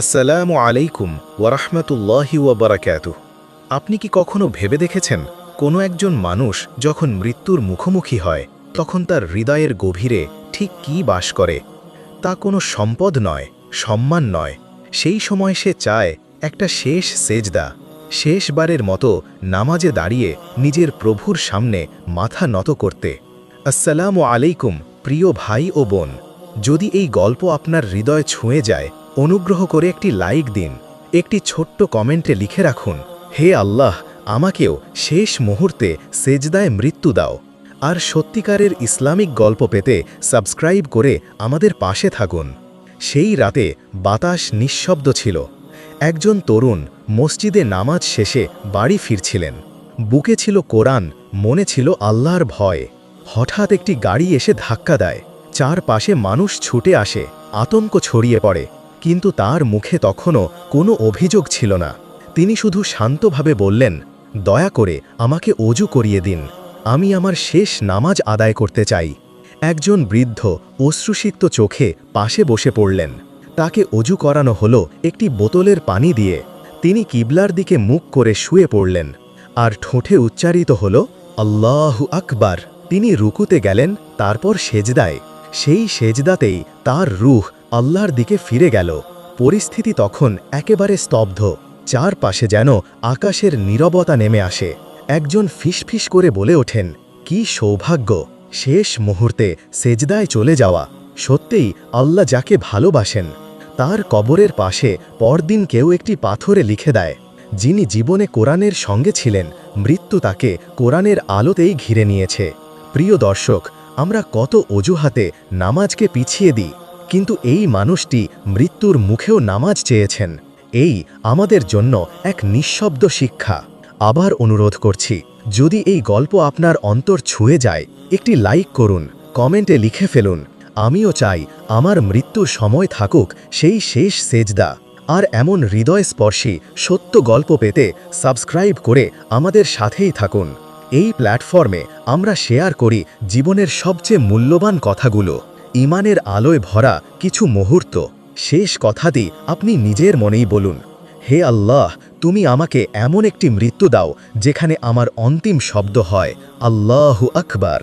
আসসালামু আলাইকুম ওয়ারাহমাতুল্লাহি ওয়া বারাকাতুহু। আপনি কি কখনো ভেবে দেখেছেন কোনো একজন মানুষ যখন মৃত্যুর মুখোমুখি হয় তখন তার হৃদয়ের গভীরে ঠিক কী বাস করে? তা কোনো সম্পদ নয়, সম্মান নয়। সেই সময় সে চায় একটা শেষ সেজদা, শেষবারের মতো নামাজে দাঁড়িয়ে নিজের প্রভুর সামনে মাথা নত করতে। আসসালামু আলাইকুম প্রিয় ভাই ও বোন, যদি এই গল্প আপনার হৃদয় ছুঁয়ে যায়, অনুগ্রহ করে একটি লাইক দিন, একটি ছোট্ট কমেন্টে লিখে রাখুন, হে আল্লাহ, আমাকেও শেষ মুহূর্তে সেজদায় মৃত্যু দাও। আর সত্যিকারের ইসলামিক গল্প পেতে সাবস্ক্রাইব করে আমাদের পাশে থাকুন। সেই রাতে বাতাস নিঃশব্দ ছিল। একজন তরুণ মসজিদে নামাজ শেষে বাড়ি ফিরছিলেন। বুকে ছিল কোরআন, মনে ছিল আল্লাহর ভয়। হঠাৎ একটি গাড়ি এসে ধাক্কা দেয়। চারপাশে মানুষ ছুটে আসে, আতঙ্ক ছড়িয়ে পড়ে, কিন্তু তার মুখে তখনও কোনো অভিযোগ ছিল না। তিনি শুধু শান্তভাবে বললেন, দয়া করে আমাকে অজু করিয়ে দিন, আমি আমার শেষ নামাজ আদায় করতে চাই। একজন বৃদ্ধ অশ্রুসিক্ত চোখে পাশে বসে পড়লেন। তাকে অজু করানো হলো একটি বোতলের পানি দিয়ে। তিনি কিবলার দিকে মুখ করে শুয়ে পড়লেন, আর ঠোঁটে উচ্চারিত হল আল্লাহু আকবার। তিনি রুকুতে গেলেন, তারপর সেজদায়। সেই সেজদাতেই তার রূহ আল্লাহর দিকে ফিরে গেল। পরিস্থিতি তখন একেবারে স্তব্ধ। চারপাশে যেন আকাশের নীরবতা নেমে আসে। একজন ফিসফিস করে বলে ওঠেন, কি সৌভাগ্য, শেষ মুহূর্তে সেজদায় চলে যাওয়া। সত্যিই আল্লাহ যাকে ভালোবাসেন। তার কবরের পাশে পরদিন কেউ একটি পাথরে লিখে দেয়, যিনি জীবনে কোরআনের সঙ্গে ছিলেন, মৃত্যু তাকে কোরআনের আলোতেই ঘিরে নিয়েছে। প্রিয় দর্শক, আমরা কত অজুহাতে নামাজকে পিছিয়ে দিই, কিন্তু এই মানুষটি মৃত্যুর মুখেও নামাজ চেয়েছেন। এই আমাদের জন্য এক নিঃশব্দ শিক্ষা। আবার অনুরোধ করছি, যদি এই গল্প আপনার অন্তর ছুঁয়ে যায়, একটি লাইক করুন, কমেন্টে লিখে ফেলুন, আমিও চাই আমার মৃত্যুর সময় থাকুক সেই শেষ সেজদা। আর এমন হৃদয়স্পর্শী সত্য গল্প পেতে সাবস্ক্রাইব করে আমাদের সাথেই থাকুন। এই প্ল্যাটফর্মে আমরা শেয়ার করি জীবনের সবচেয়ে মূল্যবান কথাগুলো, ঈমানের আলোয় ভরা কিছু মুহূর্ত। শেষ কথাটি আপনি নিজের মনেই বলুন, হে আল্লাহ, তুমি আমাকে এমন একটি মৃত্যু দাও যেখানে আমার অন্তিম শব্দ হয় আল্লাহু আকবার।